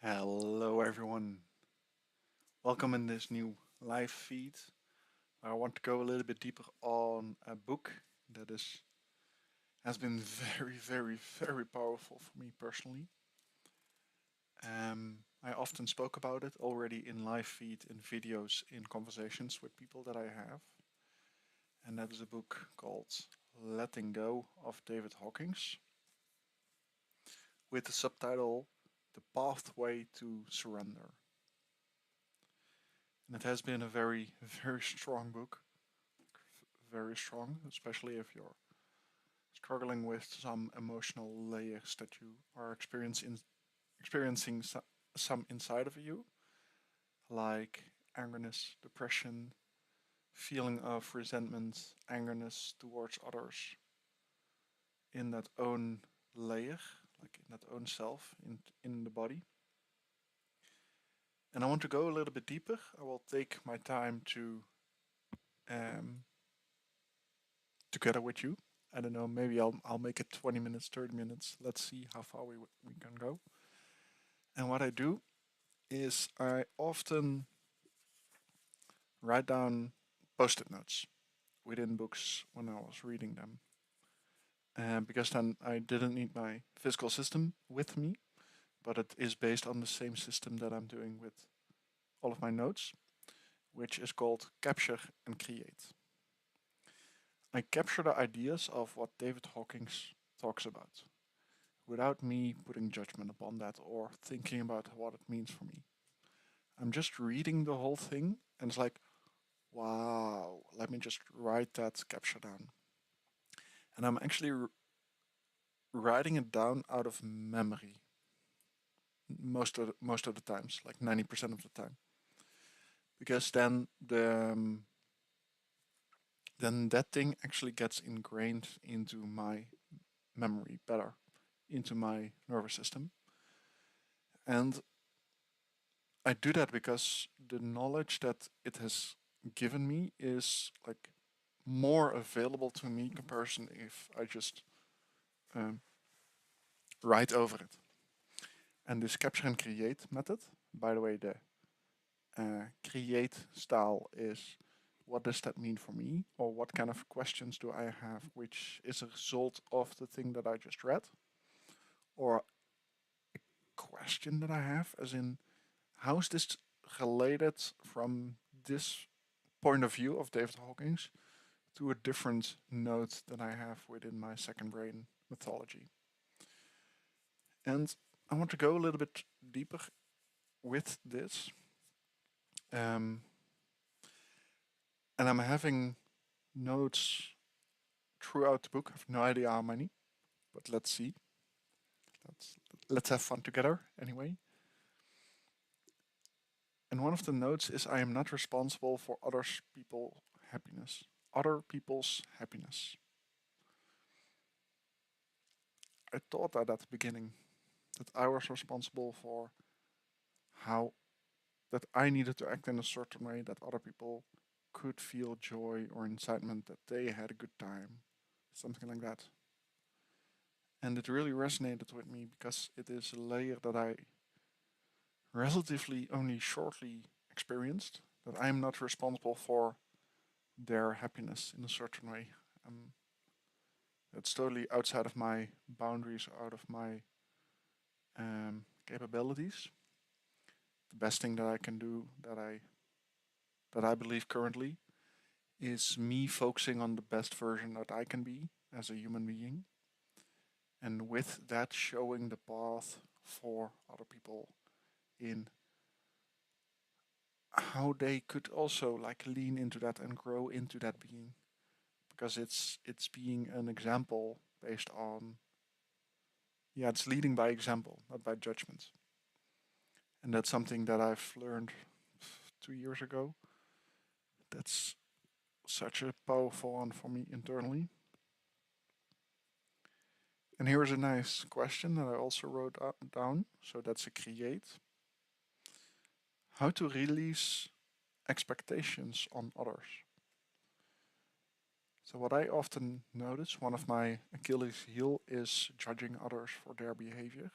Hello, everyone. Welcome in this new live feed. I want to go a little bit deeper on a book that has been very powerful for me personally. I often spoke about it already in live feed, in videos, in conversations with people that I have, and that is a book called Letting Go of David Hawkins, with the subtitle "The Pathway to Surrender." And it has been a very strong book, very strong, especially if you're struggling with some emotional layers that you are experiencing some inside of you, like angerness, depression, feeling of resentment, angerness towards others in that own layer, like in that own self, in the body. And I want to go a little bit deeper. I will take my time to um, together with you. I don't know, maybe I'll make it 20 minutes, 30 minutes. Let's see how far we can go. And what I do is I often write down post-it notes within books when I was reading them. Because then I didn't need my physical system with me, but it is based on the same system that I'm doing with all of my notes, which is called capture and create. I capture the ideas of what David Hawkins talks about without me putting judgment upon that or thinking about what it means for me. I'm just reading the whole thing and it's like, wow, let me just write that capture down. And I'm actually writing it down out of memory most of the times, like 90% of the time, because then that thing actually gets ingrained into my memory better, into my nervous system. And I do that because the knowledge that it has given me is like more available to me in comparison if I just um, write over it. And this capture and create method, by the way, the create style is what does that mean for me, or what kind of questions do I have which is a result of the thing that I just read, or a question that I have, as in, how is this related from this point of view of David Hawkins to a different note that I have within my second brain mythology. And I want to go a little bit deeper with this. Um, and I'm having notes throughout the book. I have no idea how many, but let's see. Let's let's have fun together anyway. And one of the notes is I am not responsible for Other people's happiness. I thought that at the beginning that I was responsible for how that I needed to act in a certain way that other people could feel joy or excitement that they had a good time, something like that. And it really resonated with me because it is a layer that I relatively only shortly experienced, that I'm not responsible for their happiness in a certain way. Um, it's totally outside of my boundaries, out of my capabilities. The best thing that I can do, that I believe currently, is me focusing on the best version that I can be as a human being, and with that showing the path for other people in how they could also like lean into that and grow into that being, because it's being an example based on, yeah, it's leading by example, not by judgment. And that's something that I've learned 2 years ago. That's such a powerful one for me internally. And here's a nice question that I also wrote down. So that's a create. How to release expectations on others. So, what I often notice, one of my Achilles heel is judging others for their behavior.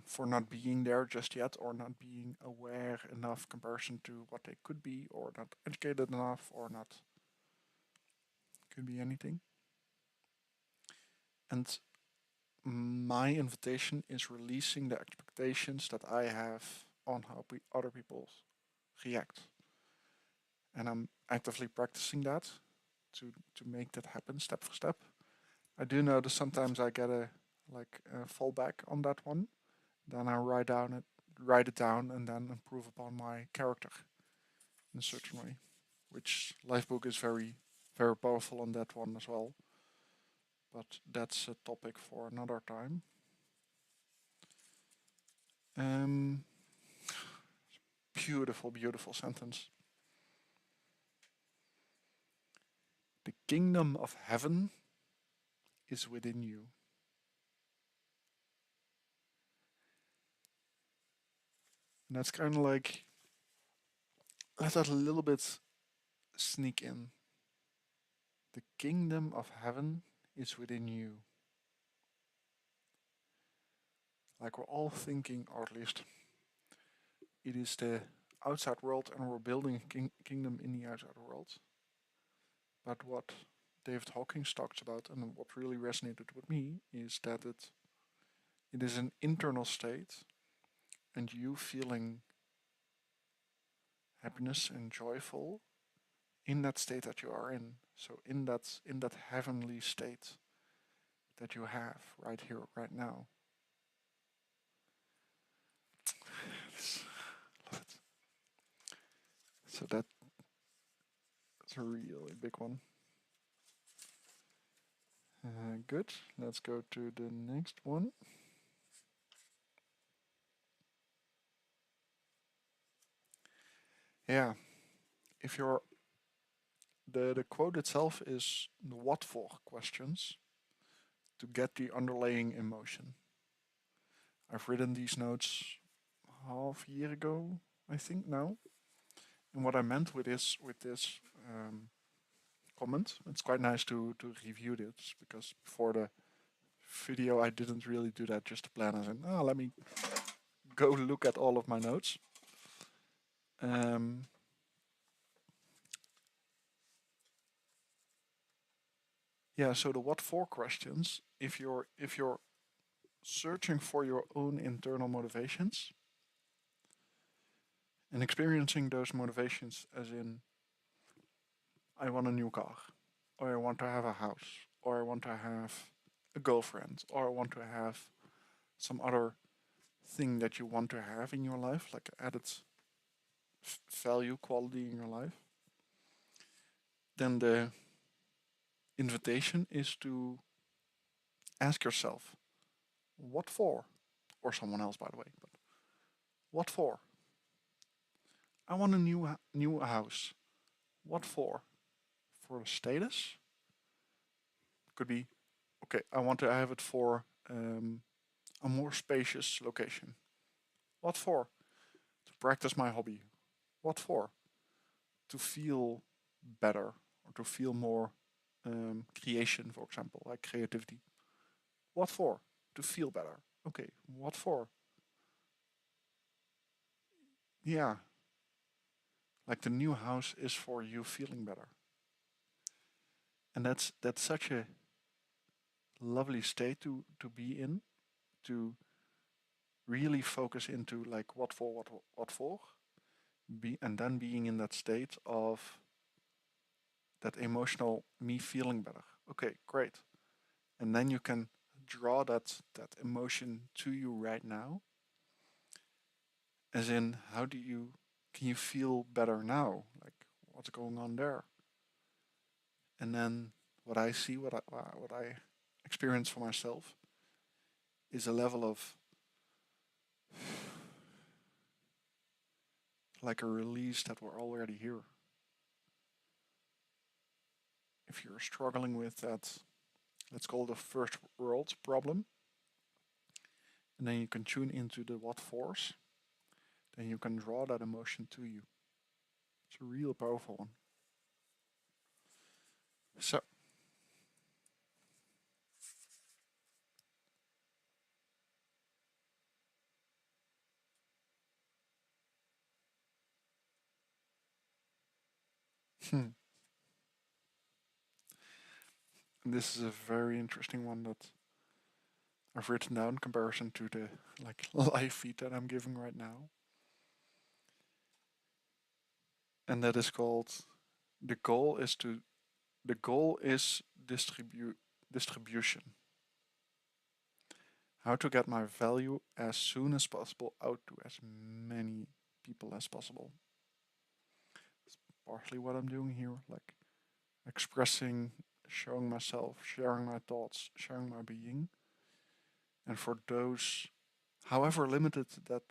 for not being there just yet, or not being aware enough comparison to what they could be, or not educated enough, or not, could be anything. And my invitation is releasing the expectations that I have on how other people react. And I'm actively practicing that to make that happen step for step. I do notice sometimes I get a fallback on that one. Then I write it down, and then improve upon my character in a certain way. Which Lifebook is very, very powerful on that one as well. But that's a topic for another time. Beautiful, beautiful sentence. The kingdom of heaven is within you. And that's kind of like, let that a little bit sneak in. The kingdom of heaven is within you. Like we're all thinking, or at least it is the outside world, and we're building a kingdom in the outside world. But what David Hawkins talks about, and what really resonated with me, is that it is an internal state, and you feeling happiness and joyful in that state that you are in. So in that heavenly state that you have right here, right now. Love it. So that's a really big one. Good. Let's go to the next one. Yeah. If you're the quote itself is the what for questions to get the underlying emotion. I've written these notes half a year ago, I think now. And what I meant with this comment, it's quite nice to review this, because before the video I didn't really do that, just to plan as in, let me go look at all of my notes. Yeah, so the what for questions, if you're searching for your own internal motivations and experiencing those motivations as in, I want a new car, or I want to have a house, or I want to have a girlfriend, or I want to have some other thing that you want to have in your life, like added value, quality in your life, then the invitation is to ask yourself, what for? Or someone else, by the way, but what for? I want a new house. What for? For the status? Could be, okay, I want to have it for a more spacious location. What for? To practice my hobby. What for? To feel better, or to feel more creation, for example, like creativity. What for? To feel better. Okay, what for? Yeah, like the new house is for you feeling better. And that's such a lovely state to be in, to really focus into like what for, and then being in that state of that emotional me feeling better. Okay, great. And then you can draw that emotion to you right now, as in, how can you feel better now, like what's going on there. And then what I see, what I experience for myself, is a level of like a release that we're already here. If you're struggling with that, let's call it a first world problem, and then you can tune into the what force, then you can draw that emotion to you. It's a real powerful one. So, Hmm. And this is a very interesting one that I've written down in comparison to the like live feed that I'm giving right now. And that is called the goal is to the goal is distribution. How to get my value as soon as possible out to as many people as possible. It's partially what I'm doing here, like expressing, showing myself, sharing my thoughts, sharing my being. And for those, however limited that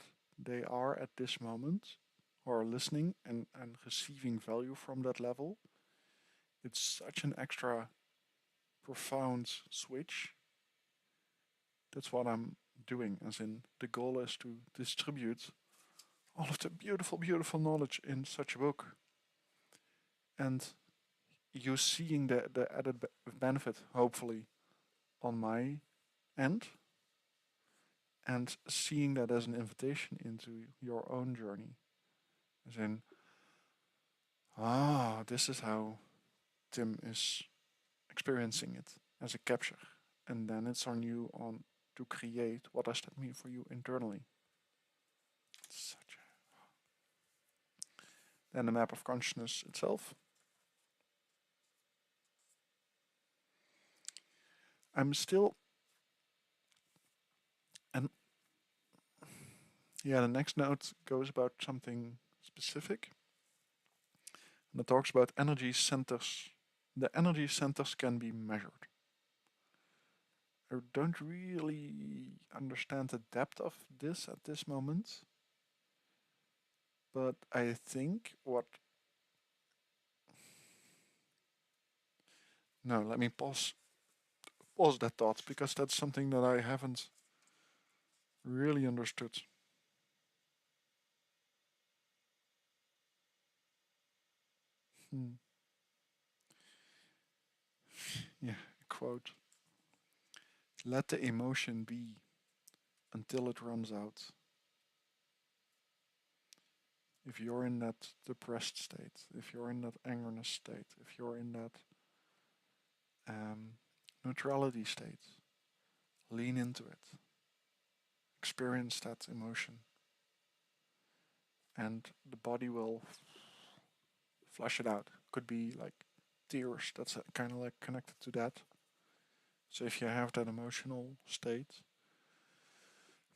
they are at this moment, who are listening and receiving value from that level, it's such an extra profound switch. That's what I'm doing, as in the goal is to distribute all of the beautiful, beautiful knowledge in such a book. And you seeing the added benefit, hopefully, on my end, and seeing that as an invitation into your own journey. As in, this is how Tim is experiencing it as a capture. And then it's on you on to create what does that mean for you internally. Such a... Then the map of consciousness itself. I'm still, and yeah, the next note goes about something specific. And it talks about energy centers. The energy centers can be measured. I don't really understand the depth of this at this moment. But I think what... No, let me pause that thought, because that's something that I haven't really understood. Hmm. Yeah, quote. Let the emotion be until it runs out. If you're in that depressed state, if you're in that angerness state, if you're in that neutrality state, lean into it. Experience that emotion. And the body will flush it out. Could be like tears, that's kind of like connected to that. So if you have that emotional state,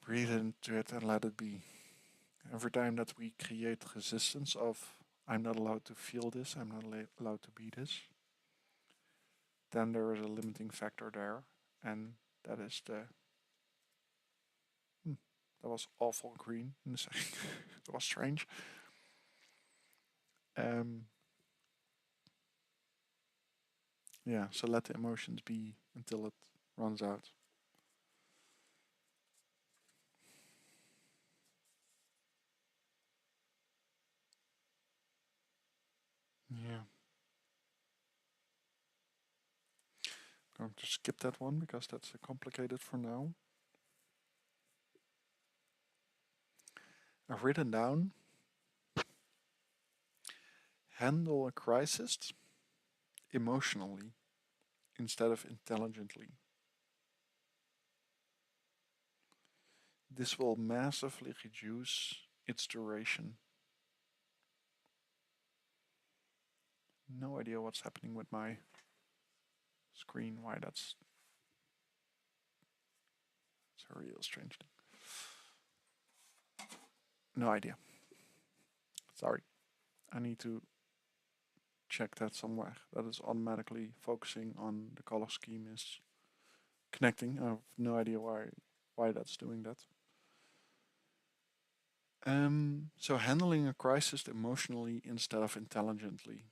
breathe into it and let it be. Every time that we create resistance of, I'm not allowed to feel this, I'm not allowed to be this, then there is a limiting factor there, and that is the... that was awful green in the second. That was strange. Um, yeah, so let the emotions be until it runs out. Yeah, I'm going to skip that one because that's complicated for now. I've written down, handle a crisis emotionally instead of intelligently. This will massively reduce its duration. No idea what's happening with my screen, why that's a real strange thing. No idea. Sorry. I need to check that somewhere. That is automatically focusing on the color scheme is connecting. I have no idea why that's doing that. So handling a crisis emotionally instead of intelligently,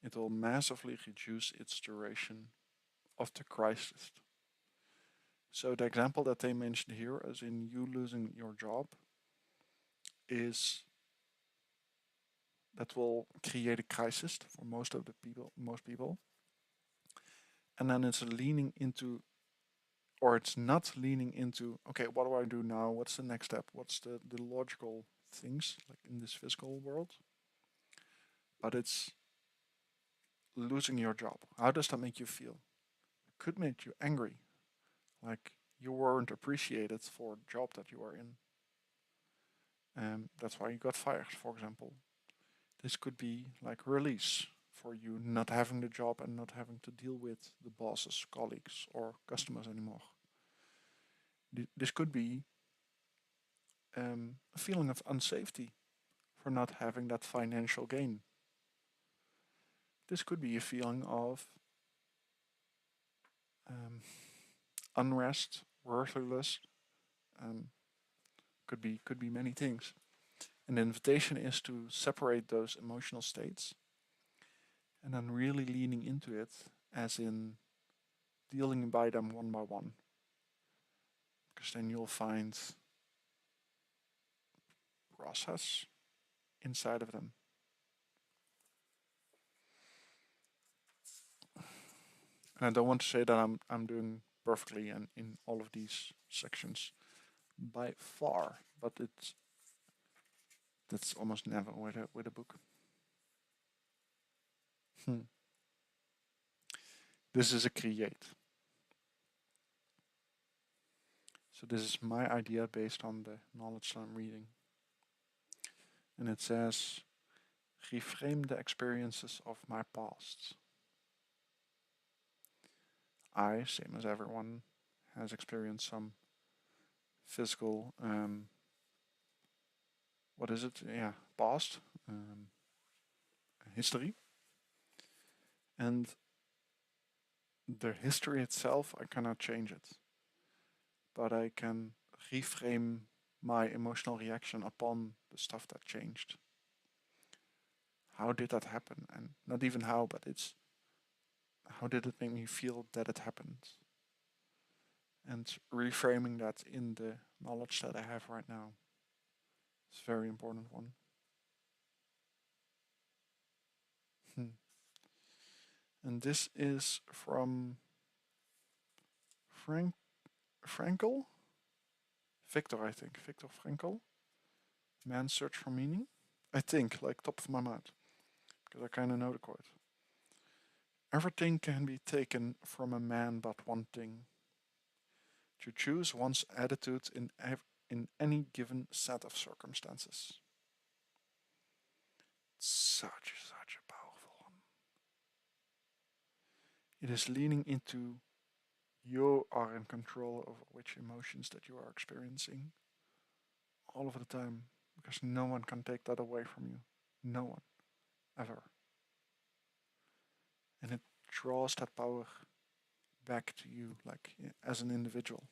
it will massively reduce its duration of the crisis. So the example that they mentioned here, as in you losing your job, is that will create a crisis for most people, and then it's leaning into, or it's not leaning into, okay, what do I do now? What's the next step? What's the logical things like in this physical world? But it's losing your job. How does that make you feel? It could make you angry, like you weren't appreciated for the job that you were in. That's why you got fired, for example. This could be like release for you not having the job and not having to deal with the bosses, colleagues, or customers anymore. This could be a feeling of unsafety for not having that financial gain. This could be a feeling of um, unrest, worthlessness. Um, could be many things. And the invitation is to separate those emotional states and then really leaning into it, as in dealing by them one by one. Because then you'll find process inside of them. And I don't want to say that I'm doing perfectly and in all of these sections by far, but that's almost never with a book. Hmm. This is a create. So this is my idea based on the knowledge that I'm reading. And it says, reframe the experiences of my past. I, same as everyone, has experienced some physical, what is it? Yeah, past, history. And the history itself, I cannot change it. But I can reframe my emotional reaction upon the stuff that changed. How did that happen? And not even how, but it's how did it make me feel that it happened? And reframing that in the knowledge that I have right now is a very important one. Hmm. And this is from Frank Frankl? Victor, I think. Victor Frankl. Man's Search for Meaning. I think, like top of my mind. Because I kind of know the quote. Everything can be taken from a man but one thing. To choose one's attitude in any given set of circumstances. Such a powerful one. It is leaning into you are in control over which emotions that you are experiencing all of the time, because no one can take that away from you. No one, ever. And it draws that power back to you, like as an individual.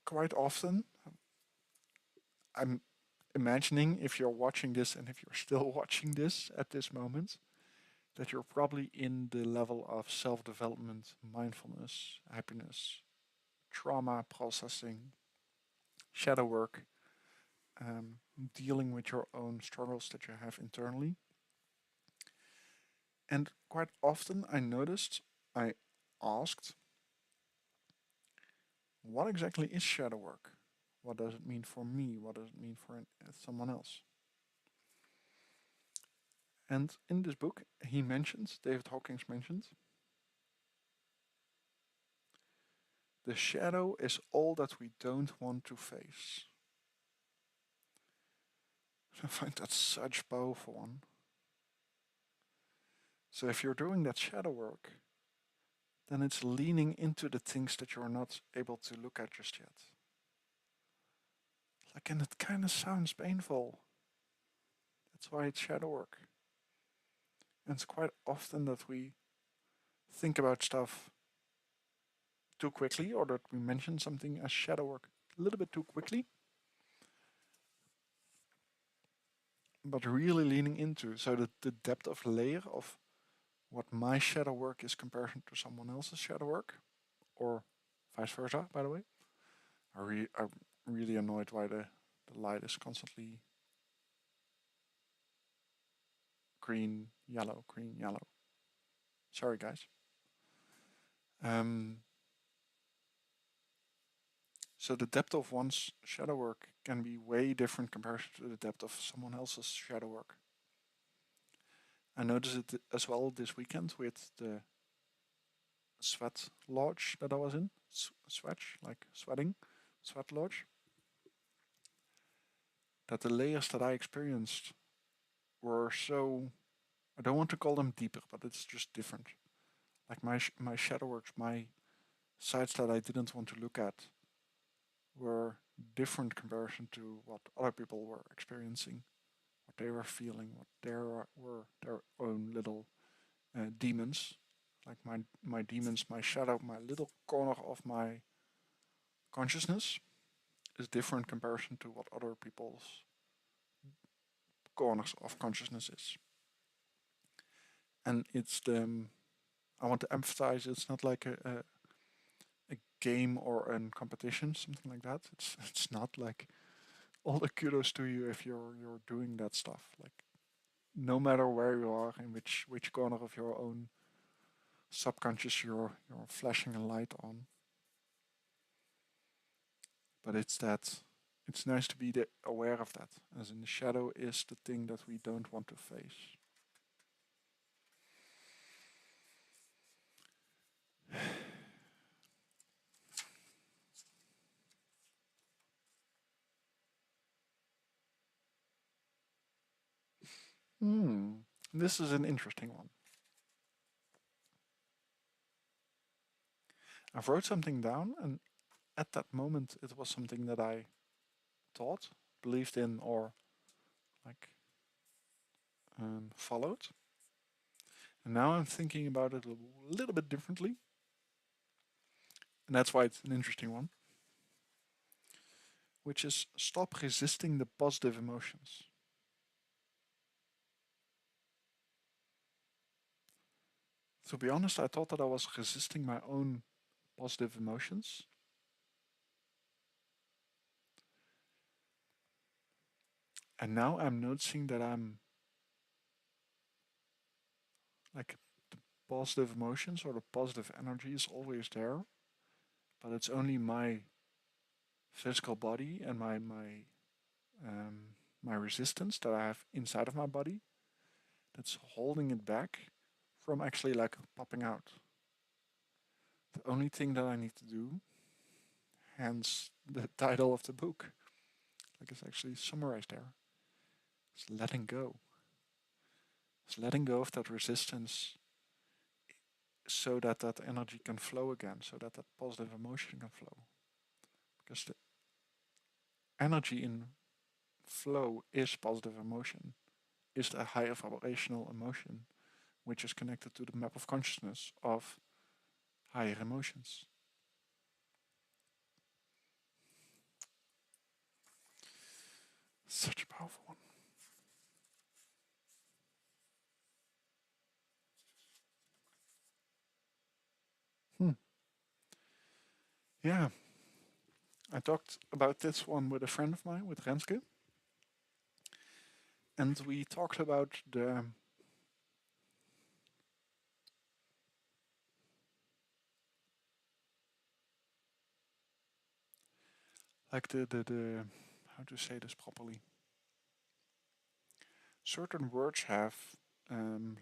Quite often, I'm imagining if you're watching this and if you're still watching this at this moment, that you're probably in the level of self development, mindfulness, happiness, trauma processing, shadow work, um, dealing with your own struggles that you have internally. And quite often I noticed, I asked, what exactly is shadow work? What does it mean for me? What does it mean for someone else? And in this book, he mentions, David Hawkins mentions, the shadow is all that we don't want to face. I find that such a powerful one. So if you're doing that shadow work, then it's leaning into the things that you're not able to look at just yet. Like, and it kind of sounds painful. That's why it's shadow work. And it's quite often that we think about stuff too quickly, or that we mention something as shadow work a little bit too quickly. But really leaning into, so that the depth of layer of what my shadow work is compared to someone else's shadow work, or vice versa, by the way. I'm really annoyed why the light is constantly green, yellow, green, yellow. Sorry, guys. Um, so the depth of one's shadow work can be way different compared to the depth of someone else's shadow work. I noticed it as well this weekend with the sweat lodge that I was in. Sweat lodge. That the layers that I experienced were so, I don't want to call them deeper, but it's just different. Like my shadow works, my sides that I didn't want to look at were different comparison to what other people were experiencing, what they were feeling, what there were their own little demons. Like my demons, my shadow, my little corner of my consciousness is different comparison to what other people's corners of consciousness is. And it's the I want to emphasize it's not like a game or a competition, something like that. It's not like all the kudos to you if you're doing that stuff. Like no matter where you are in which corner of your own subconscious you're flashing a light on. But it's nice to be aware of that, as in the shadow is the thing that we don't want to face. This is an interesting one. I wrote something down, and at that moment, it was something that I thought, believed in, or like followed. And now I'm thinking about it a little bit differently, and that's why it's an interesting one. Which is stop resisting the positive emotions. To be honest, I thought that I was resisting my own positive emotions. And now I'm noticing that I'm like the positive emotions or the positive energy is always there, but it's only my physical body and my resistance that I have inside of my body that's holding it back from actually like popping out. The only thing that I need to do, hence the title of the book, like it's actually summarized there, is letting go. It's letting go of that resistance so that that energy can flow again, so that that positive emotion can flow. Because the energy in flow is positive emotion, is the higher vibrational emotion, which is connected to the map of consciousness of higher emotions. Such a powerful one. Yeah, I talked about this one with a friend of mine, with Renske, and we talked about the like the how to say this properly. Certain words have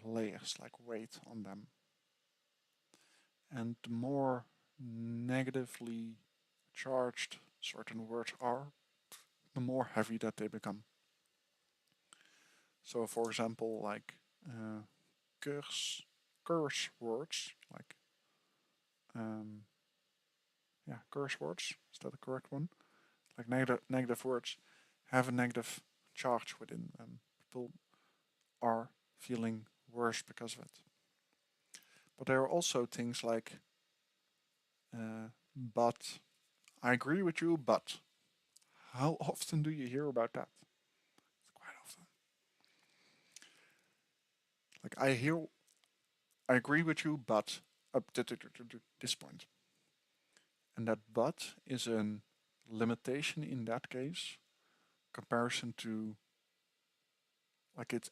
layers, like weight on them, and the more negatively charged certain words are, the more heavy that they become. So, for example, like curse words, like curse words. Is that the correct one? Like negative words have a negative charge within them. People are feeling worse because of it. But there are also things like, but I agree with you, but how often do you hear about that? It's quite often. Like I agree with you, but up to this point. And that but is a limitation in that case, comparison to like it's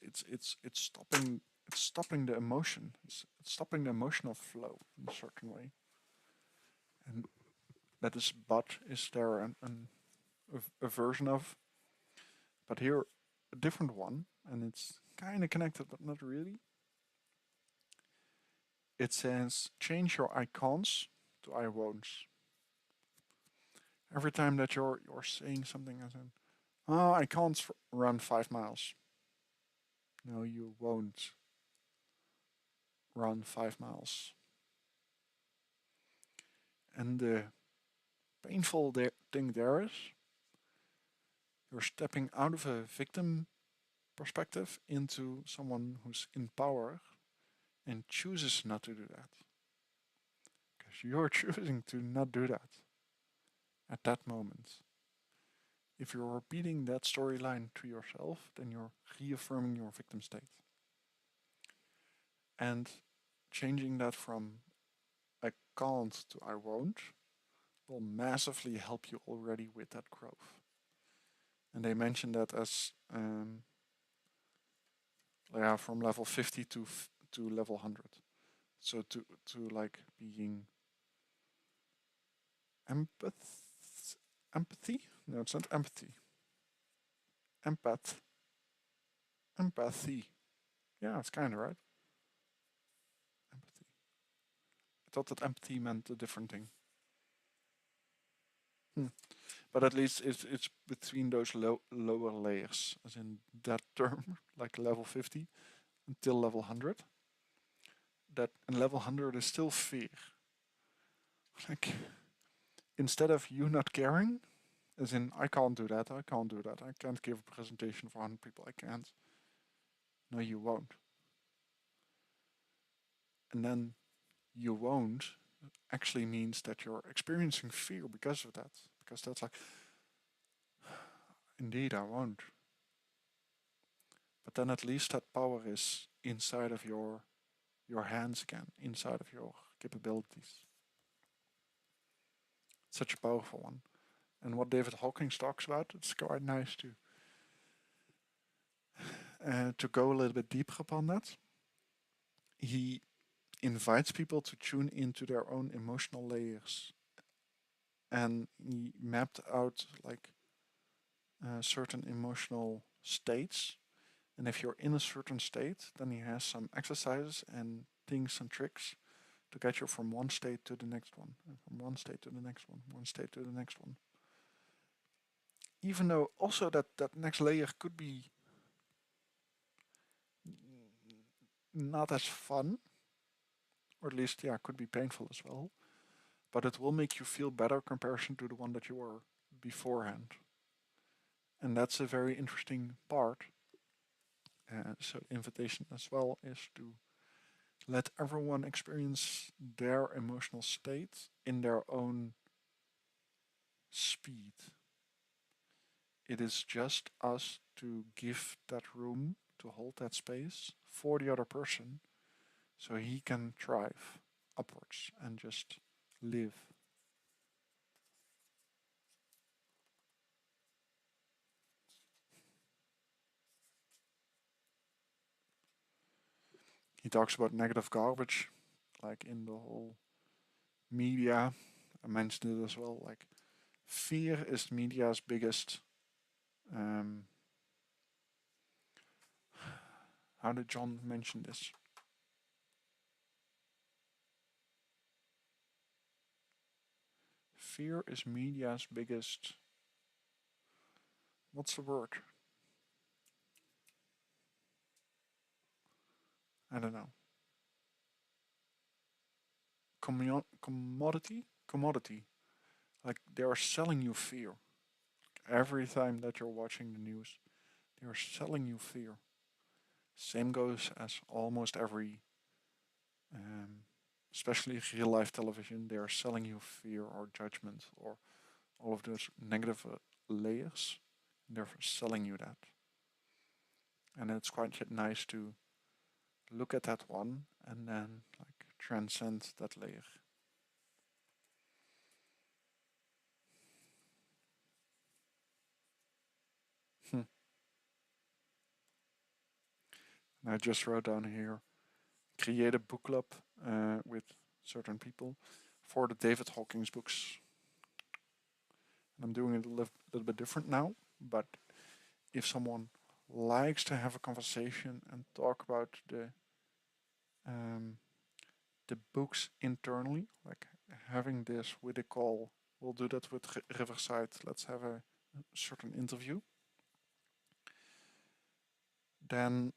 stopping the emotion. It's stopping the emotional flow in a certain way. And that is but is there a version of, but here a different one, and it's kind of connected, but not really. It says change your icons to I won'ts. Every time that you're saying something as in, oh, I can't run 5 miles. No, you won't run 5 miles. And the painful thing there is you're stepping out of a victim perspective into someone who's in power and chooses not to do that. Because you're choosing to not do that at that moment. If you're repeating that storyline to yourself, then you're reaffirming your victim state. And changing that from I can't to I won't will massively help you already with that growth. And they mentioned that as from level 50 to level 100. So to like being empathy? No, it's not empathy. Empath. Empathy. Yeah, it's kind of right. Empathy. I thought that empathy meant a different thing. But at least it's between those lower layers, as in that term, like level 50 until level 100. That and level 100 is still fear. Like instead of you not caring, as in I can't do that, I can't do that, I can't give a presentation for 100 people, I can't. No, you won't. And then you won't actually means that you're experiencing fear because of that. Because that's like, indeed, I won't. But then at least that power is inside of your hands again, inside of your capabilities. Such a powerful one. And what David Hawkins talks about, it's quite nice to go a little bit deeper upon that. He invites people to tune into their own emotional layers, and he mapped out like certain emotional states. And if you're in a certain state, then he has some exercises and things and tricks to get you from one state to the next one, and from one state to the next one state to the next one. Even though also that next layer could be not as fun, or at least could be painful as well, but it will make you feel better comparison to the one that you were beforehand. And that's a very interesting part. So the invitation as well is to let everyone experience their emotional state in their own speed. It is just us to give that room, to hold that space for the other person so he can thrive upwards and just live. He talks about negative garbage, like in the whole media. I mentioned it as well. Like, fear is media's biggest. Um, how did John mention this? Fear is media's biggest. What's the word? I don't know. Commodity? Commodity. Like, they are selling you fear. Every time that you're watching the news, they are selling you fear. Same goes as almost every, um, especially real life television, they are selling you fear or judgment or all of those negative layers. They're selling you that. And it's quite nice to look at that one and then like transcend that layer. And I just wrote down here create a book club with certain people for the David Hawkins books. I'm doing it a little bit different now, but if someone likes to have a conversation and talk about um, the books internally, like having this with a call, we'll do that with Riverside. Let's have a certain interview. Then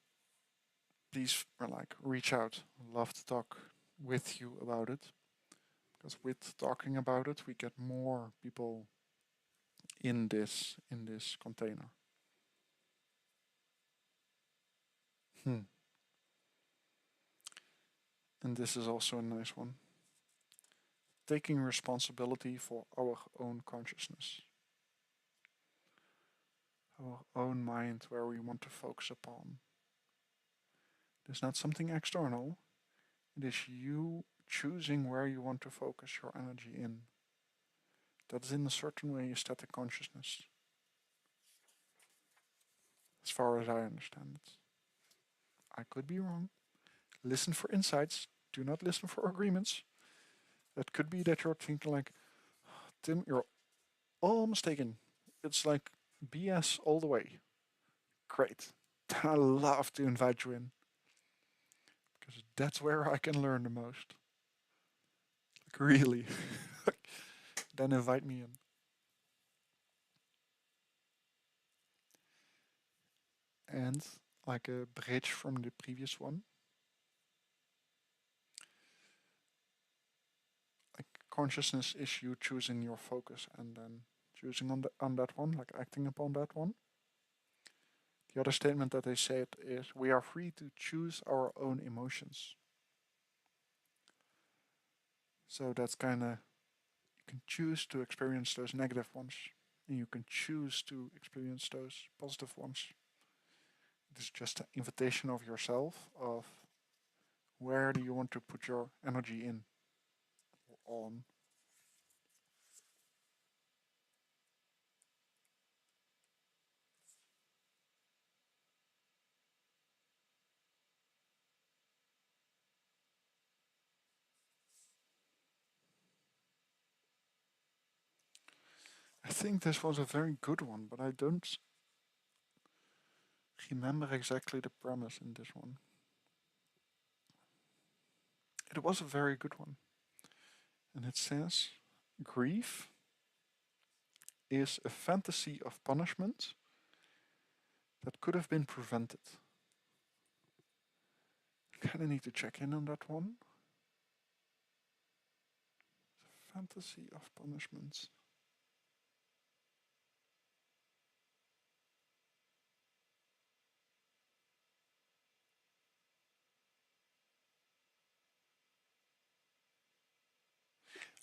please reach out. I'd love to talk with you about it, because with talking about it, we get more people in this container. Hmm. And this is also a nice one. Taking responsibility for our own consciousness, our own mind, where we want to focus upon. It is not something external. It is you choosing where you want to focus your energy in. That is in a certain way a static consciousness, as far as I understand it. I could be wrong. Listen for insights. Do not listen for agreements. That could be that you're thinking like, Tim, you're all mistaken. It's like BS all the way. Great. Then I love to invite you in, because that's where I can learn the most. Like really. Then invite me in. And like a bridge from the previous one, like consciousness is you choosing your focus and then choosing on that one, like acting upon that one. The other statement that they said is we are free to choose our own emotions. So that's kind of, you can choose to experience those negative ones, and you can choose to experience those positive ones. It is just an invitation of yourself of where do you want to put your energy in or on. I think this was a very good one, but I don't remember exactly the premise in this one. It was a very good one. And it says grief is a fantasy of punishment that could have been prevented. I kind of need to check in on that one. Fantasy of punishment.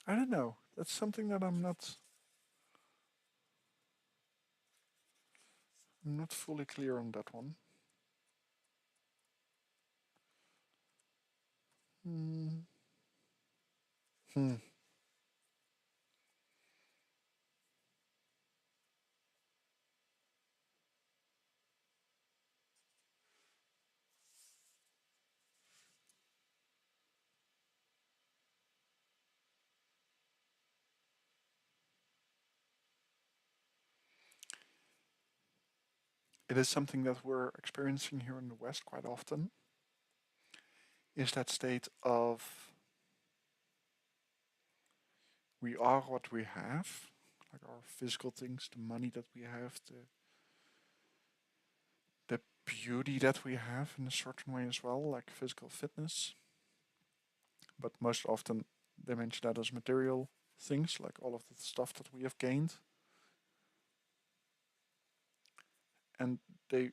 I don't know. That's something that I'm not fully clear on that one. Hmm. Hmm. It is something that we're experiencing here in the West quite often. Is that state of we are what we have, like our physical things, the money that we have, the beauty that we have in a certain way as well, like physical fitness. But most often they mention that as material things, like all of the stuff that we have gained. And they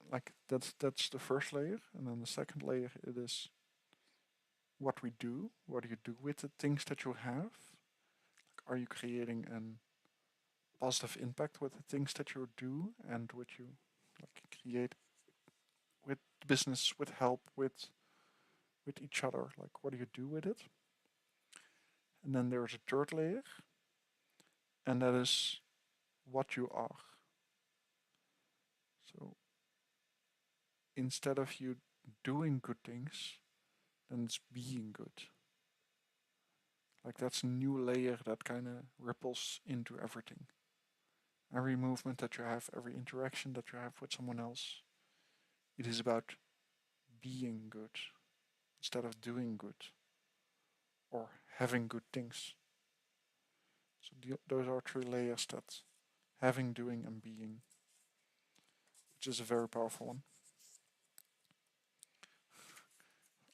like that's the first layer, and then the second layer it is what we do. What do you do with the things that you have? Like, are you creating an positive impact with the things that you do and what you like create with business, with help, with each other? Like, what do you do with it? And then there's a third layer, and that is what you are. So instead of you doing good things, then it's being good. Like that's a new layer that kind of ripples into everything. Every movement that you have, every interaction that you have with someone else, it is about being good instead of doing good or having good things. So those are three layers: that having, doing, and being, which is a very powerful one.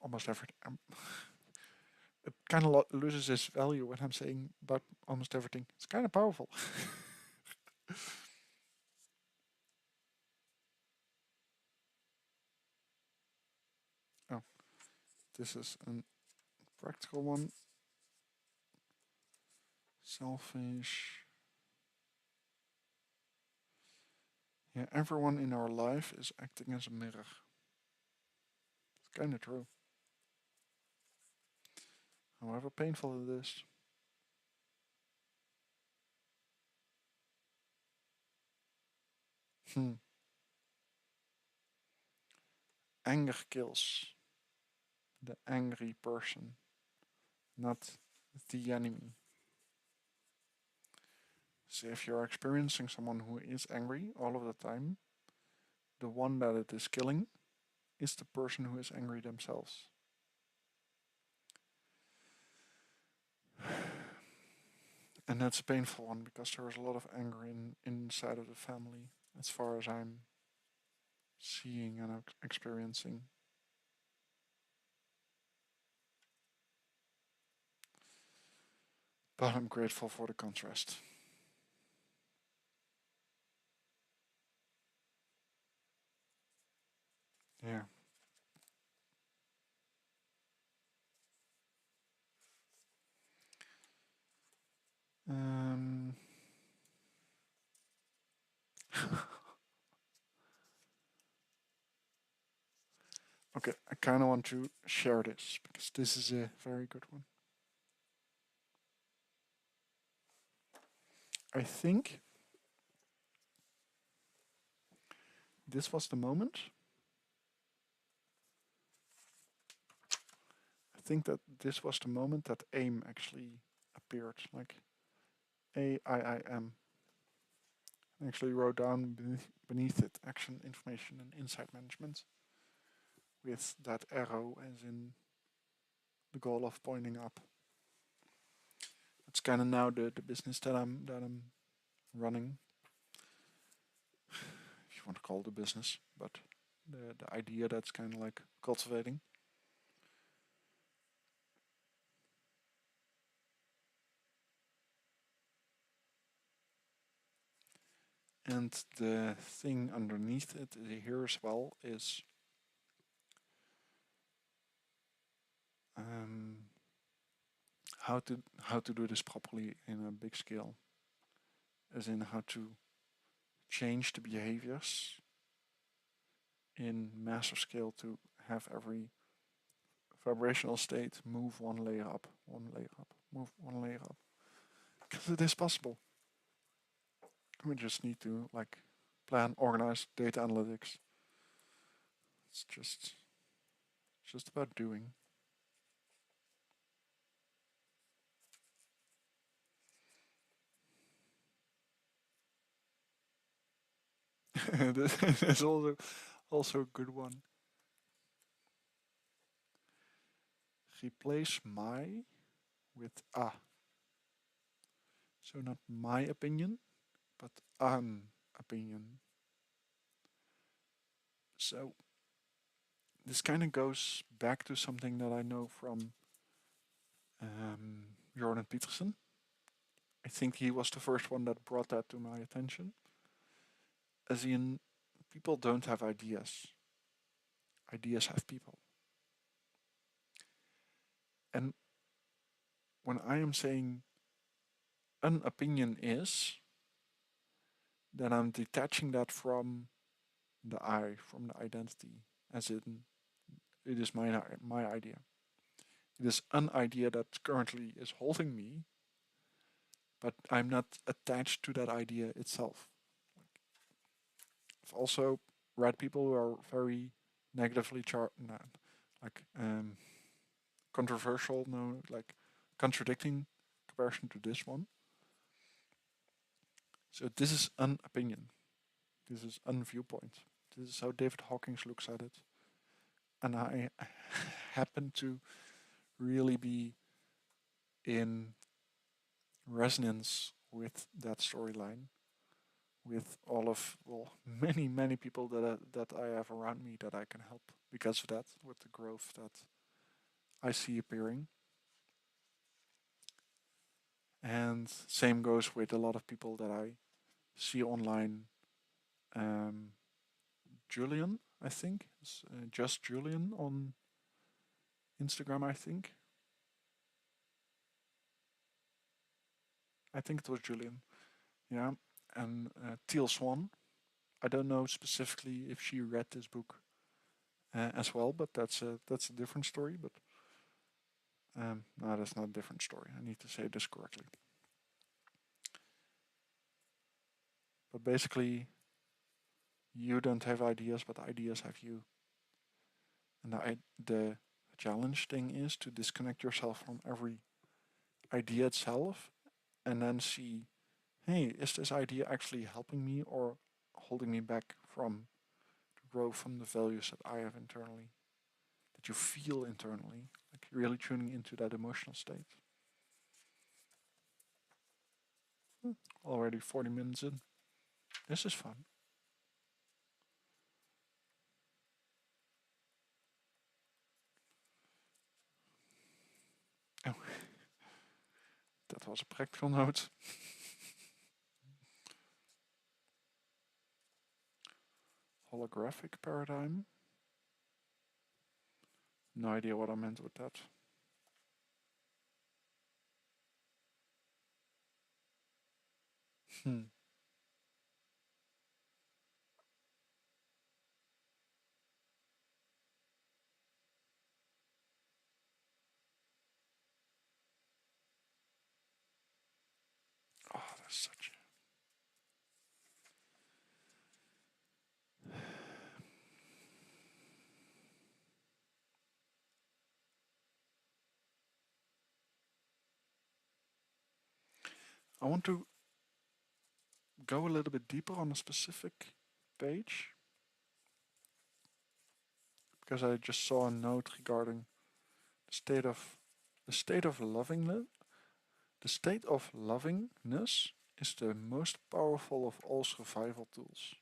Almost every it kind of loses its value when I'm saying about almost everything. It's kind of powerful. Oh, this is a practical one. Selfish. Yeah, everyone in our life is acting as a mirror. It's kind of true. However painful it is. Hmm. Anger kills the angry person, not the enemy. So if you're experiencing someone who is angry all of the time, the one that it is killing is the person who is angry themselves. And that's a painful one because there's a lot of anger inside of the family, as far as I'm seeing and experiencing. But I'm grateful for the contrast. Yeah. Um, okay, I kind of want to share this because this is a very good one. I think this was the moment. I think that this was the moment that AIM actually appeared. Like AIIM. I actually wrote down beneath it action, information, and insight management with that arrow as in the goal of pointing up. It's kind of now the business that I'm running, if you want to call it a business, but the idea that's kind of like cultivating. And the thing underneath it here as well is um, how to do this properly in a big scale, as in how to change the behaviors in massive scale to have every vibrational state move one layer up, one layer up, move one layer up. Because it is possible. We just need to like plan, organize data analytics. It's just about doing. This is also a good one. Replace my with a. So not my opinion, but an opinion. So this kind of goes back to something that I know from Jordan Peterson. I think he was the first one that brought that to my attention. As in, people don't have ideas. Ideas have people. And when I am saying an opinion is, then I'm detaching that from the I, from the identity, as in it is my idea. It is an idea that currently is holding me, but I'm not attached to that idea itself. I've also read people who are very negatively charged, no, like controversial, no, like contradicting comparison to this one. So this is an opinion. This is an viewpoint. This is how David Hawkins looks at it. And I happen to really be in resonance with that storyline, with all of, well, many people that I have around me that I can help because of that, with the growth that I see appearing. And same goes with a lot of people that I see online. Um, Julian, I think, just Julian on Instagram. I think it was Julian. Yeah, and Teal Swan. I don't know specifically if she read this book as well, but that's a different story. But no, that's not a different story. I need to say this correctly. But basically, you don't have ideas, but ideas have you. And the challenge thing is to disconnect yourself from every idea itself and then see, hey, is this idea actually helping me or holding me back from to grow from the values that I have internally, that you feel internally, like really tuning into that emotional state. Already 40 minutes in. This is fun. Oh, that was a practical note. Holographic paradigm. No idea what I meant with that. Hmm. Oh, that's such. I want to go a little bit deeper on a specific page because I just saw a note regarding the state of the state of lovingness. The state of lovingness is the most powerful of all survival tools.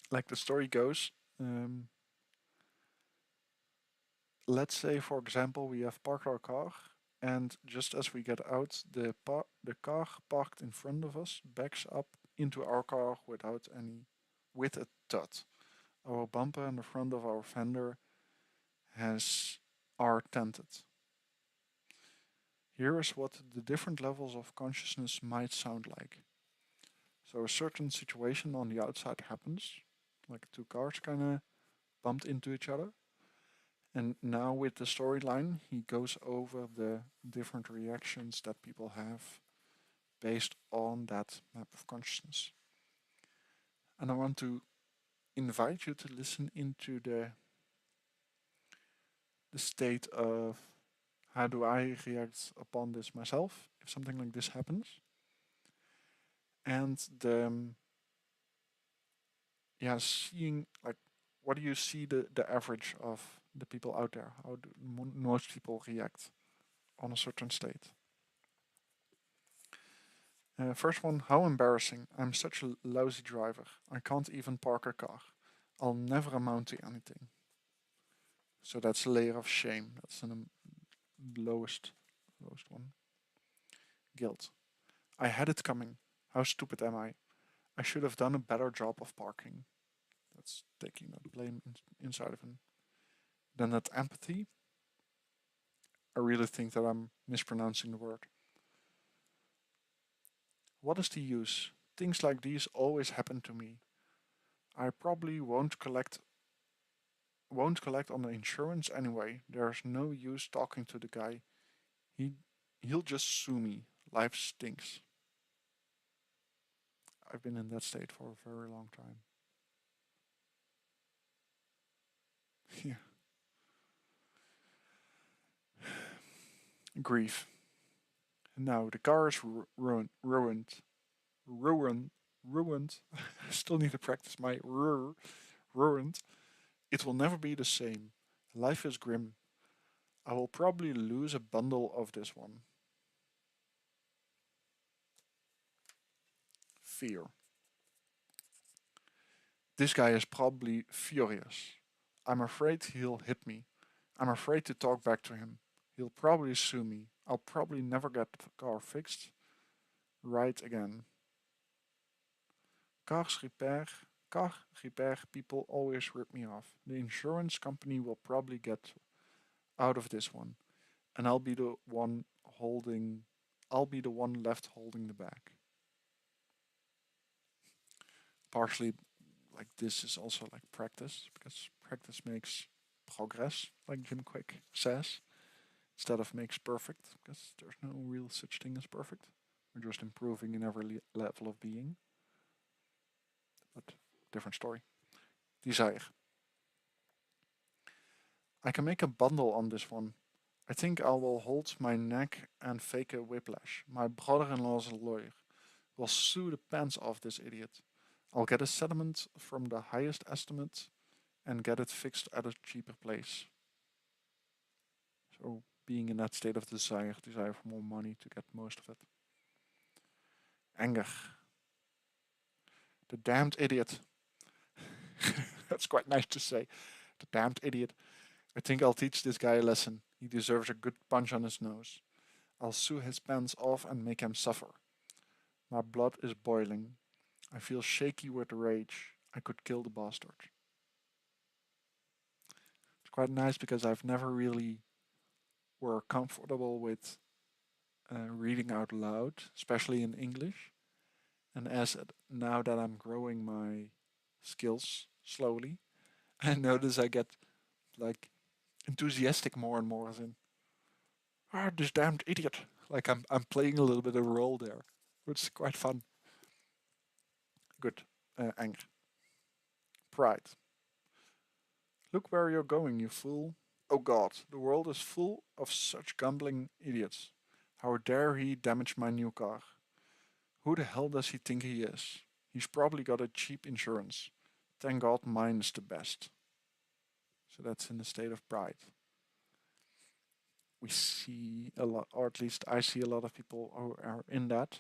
Like the story goes, let's say, for example, we have parked our car, and just as we get out, the car parked in front of us backs up into our car with a thud. Our bumper and the front of our fender has are dented. Here is what the different levels of consciousness might sound like. So a certain situation on the outside happens, like two cars kind of bumped into each other. And now with the storyline, he goes over the different reactions that people have based on that map of consciousness. And I want to invite you to listen into the state of how do I react upon this myself if something like this happens, and the yeah, seeing like what do you see the average of the people out there? How do most people react on a certain state? First one, how embarrassing. I'm such a lousy driver. I can't even park a car. I'll never amount to anything. So that's a layer of shame. That's the lowest one. Guilt. I had it coming. How stupid am I? I should have done a better job of parking. That's taking that blame inside of him. Then that empathy. I really think that I'm mispronouncing the word. What is the use? Things like these always happen to me. I probably won't collect on the insurance anyway. There's no use talking to the guy. He he'll just sue me. Life stinks. I've been in that state for a very long time. Yeah. Grief. Now the car is ruined, ruined. I still need to practice my ruined. It will never be the same. Life is grim. I will probably lose a bundle of this one. Fear. This guy is probably furious. I'm afraid he'll hit me. I'm afraid to talk back to him. He'll probably sue me. I'll probably never get the car fixed right again. Cars repair, car repair people always rip me off. The insurance company will probably get out of this one, and I'll be the one left holding the bag. Partially, like this is also like practice because practice makes progress, like Jim Quick says, instead of makes perfect, because there's no real such thing as perfect. We're just improving in every level of being. But different story. Desire. I can make a bundle on this one. I think I will hold my neck and fake a whiplash. My brother-in-law is a lawyer. Will sue the pants off this idiot. I'll get a settlement from the highest estimate and get it fixed at a cheaper place. So being in that state of desire for more money to get most of it. Anger. The damned idiot. That's quite nice to say. The damned idiot. I think I'll teach this guy a lesson. He deserves a good punch on his nose. I'll sue his pants off and make him suffer. My blood is boiling. I feel shaky with rage. I could kill the bastard. It's quite nice because I've never really were comfortable with reading out loud, especially in English. And now that I'm growing my skills slowly, I notice I get like enthusiastic more and more, as in, this damned idiot. Like I'm playing a little bit of a role there, which is quite fun. Good. Anger. Pride. Look where you're going, you fool. Oh God, the world is full of such gambling idiots. How dare he damage my new car? Who the hell does he think he is? He's probably got a cheap insurance. Thank God mine is the best. So that's in the state of pride. We see a lot, or at least I see a lot of people who are in that,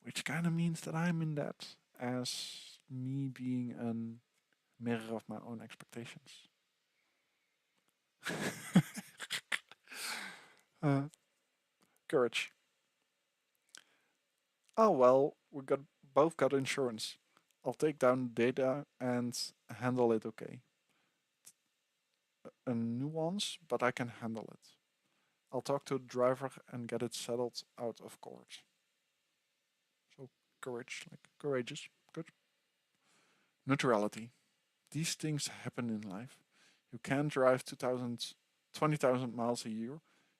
which kind of means that I'm in that as me being a mirror of my own expectations. uh, Courage. Oh well, we got both got insurance. I'll take down data and handle it okay. A nuance, but I can handle it. I'll talk to the driver and get it settled out of court. So courage, like courageous, good. Neutrality. These things happen in life. You can't drive 20,000 miles a year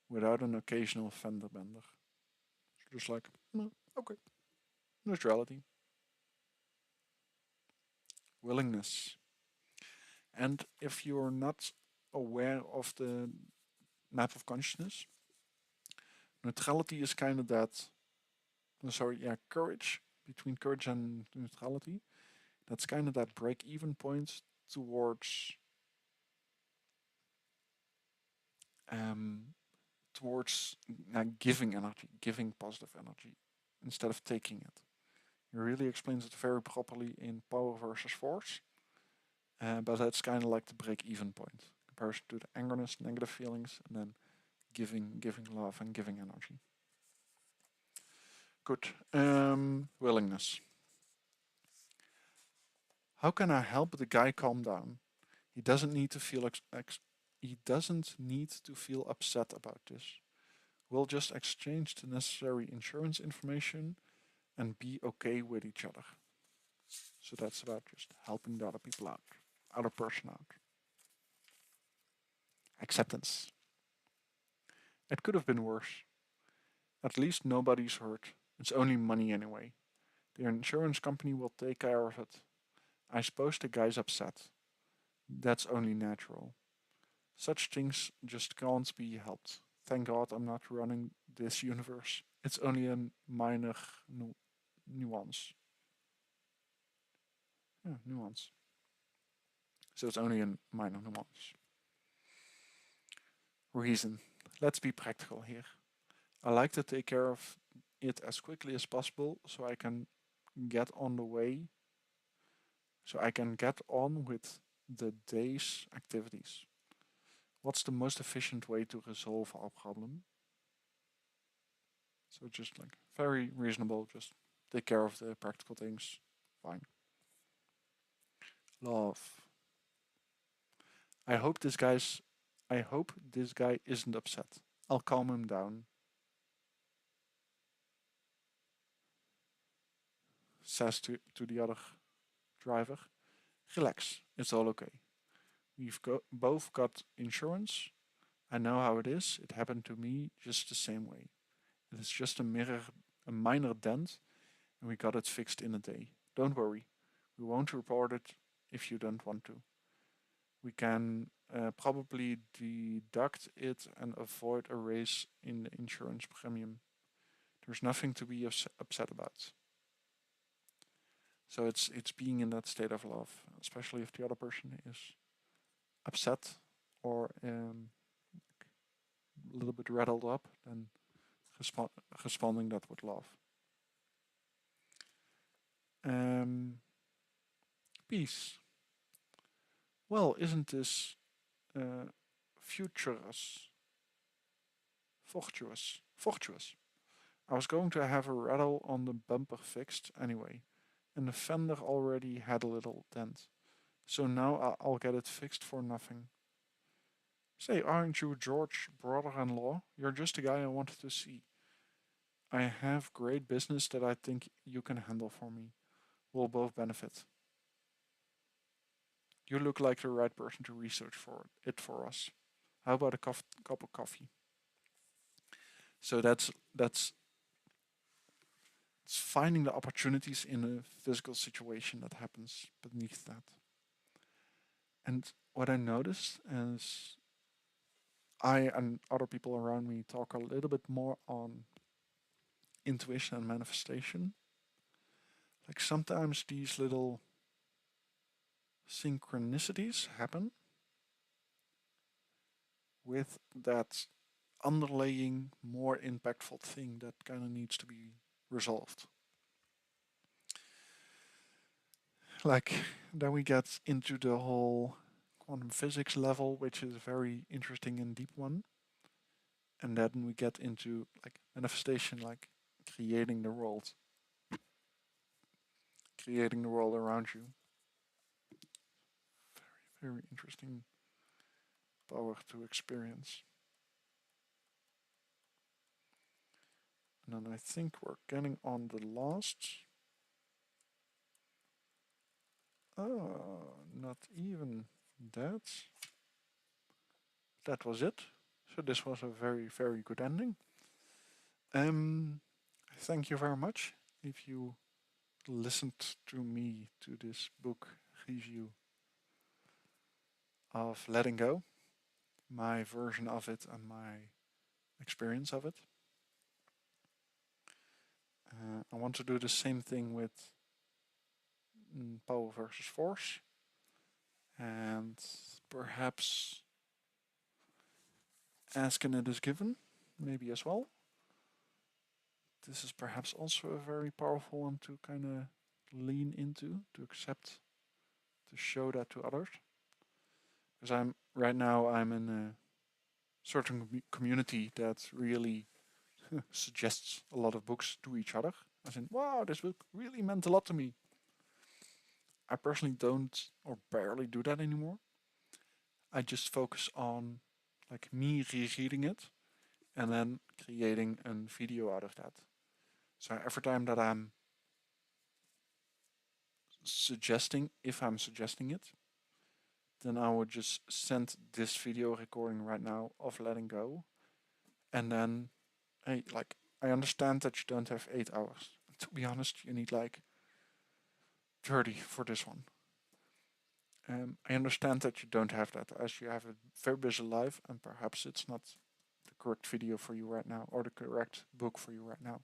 without an occasional fender bender. Just like, no, okay. Neutrality. Willingness. And if you're not aware of the map of consciousness, neutrality is kind of that. Sorry, yeah, courage. Between courage and neutrality, that's kind of that break-even point towards um, giving energy, giving positive energy instead of taking it. He really explains it very properly in Power versus Force, but that's kind of like the break-even point in comparison to the angerness, negative feelings, and then giving love and giving energy. Good. Willingness. How can I help the guy calm down? He doesn't need to feel he doesn't need to feel upset about this. We'll just exchange the necessary insurance information and be okay with each other. So that's about just helping the other people out, other person out. Acceptance. It could have been worse. At least nobody's hurt. It's only money anyway. The insurance company will take care of it. I suppose the guy's upset. That's only natural. Such things just can't be helped. Thank God I'm not running this universe. It's only a minor nuance. Yeah, nuance. So it's only a minor nuance. Reason. Let's be practical here. I like to take care of it as quickly as possible so I can get on the way, so I can get on with the day's activities. What's the most efficient way to resolve our problem? So just like very reasonable, just take care of the practical things. Fine. Love. I hope this guy's I hope this guy isn't upset. I'll calm him down. Says to the other driver. Relax, it's all okay. Both got insurance. I know how it is. It happened to me just the same way. It is just a minor dent, and we got it fixed in a day. Don't worry. We won't report it if you don't want to. We can probably deduct it and avoid a raise in the insurance premium. There's nothing to be upset about. So it's being in that state of love, especially if the other person is upset or a little bit rattled up, then responding that with love. Um, Peace. Well, isn't this uh, futurous? Fortuous. I was going to have a rattle on the bumper fixed anyway, and the fender already had a little dent. So now I'll get it fixed for nothing. Say, aren't you George, brother-in-law? You're just the guy I wanted to see. I have great business that I think you can handle for me. We'll both benefit. You look like the right person to research for us. How about a cup of coffee? So that's it's finding the opportunities in a physical situation that happens beneath that. And what I noticed is I and other people around me talk a little bit more on intuition and manifestation. Like sometimes these little synchronicities happen with that underlying, more impactful thing that kind of needs to be resolved. Like, then we get into the whole quantum physics level, which is a very interesting and deep one. And then we get into like manifestation, like creating the world, creating the world around you. Very interesting power to experience. And then I think we're getting on the last. Oh, not even that. That was it. So this was a very, very good ending. Um, Thank you very much. If you listened to me to this book review of Letting Go, my version of it and my experience of it. I want to do the same thing with Power versus Force, and perhaps Ask and It Is Given, maybe as well. This is perhaps also a very powerful one to kind of lean into, to accept, to show that to others. Because I'm in a certain community that really suggests a lot of books to each other. As in, wow, this book really meant a lot to me. I personally don't or barely do that anymore. I just focus on like me rereading it and then creating a video out of that. So every time that I'm suggesting, if I'm suggesting it, then I would just send this video recording right now of Letting Go. And then, hey, like, I understand that you don't have 8 hours. To be honest, you need like 30 for this one. I understand that you don't have that, as you have a very busy life, and perhaps it's not the correct video for you right now or the correct book for you right now.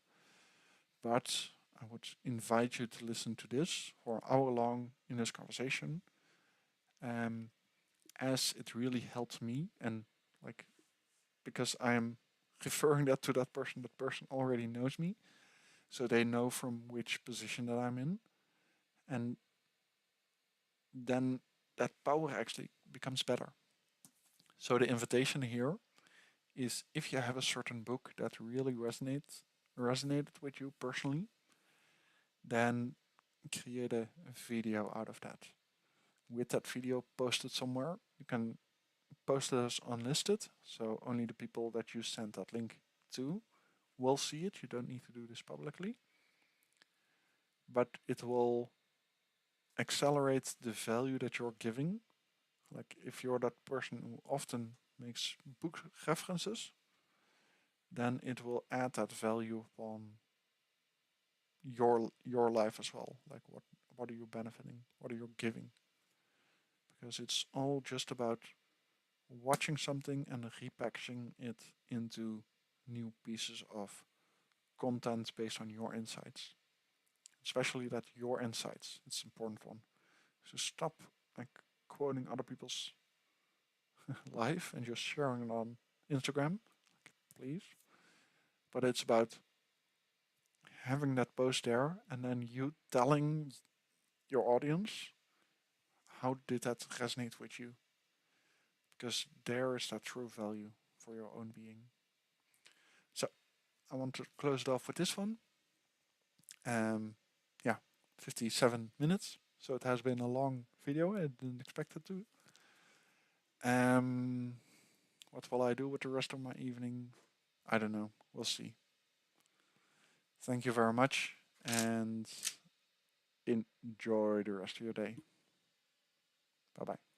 But I would invite you to listen to this for an hour long in this conversation, um, as it really helped me, and like because I am referring that to that person already knows me, so they know from which position that I'm in, and then that power actually becomes better. So the invitation here is, if you have a certain book that really resonated with you personally, then create a video out of that. With that video, post it somewhere. You can post it as unlisted, so only the people that you send that link to will see it. You don't need to do this publicly, but it will accelerate the value that you're giving. Like if you're that person who often makes book references, then it will add that value on your life as well. Like what are you benefiting? What are you giving? Because it's all just about watching something and repackaging it into new pieces of content based on your insights. Especially that your insights, it's an important one. So stop like quoting other people's life and just sharing it on Instagram, please. But it's about having that post there and then you telling your audience how did that resonate with you, because there is that true value for your own being. So I want to close it off with this one. Yeah, 57 minutes. So it has been a long video. I didn't expect it to. What will I do with the rest of my evening? I don't know. We'll see. Thank you very much and enjoy the rest of your day. Bye bye.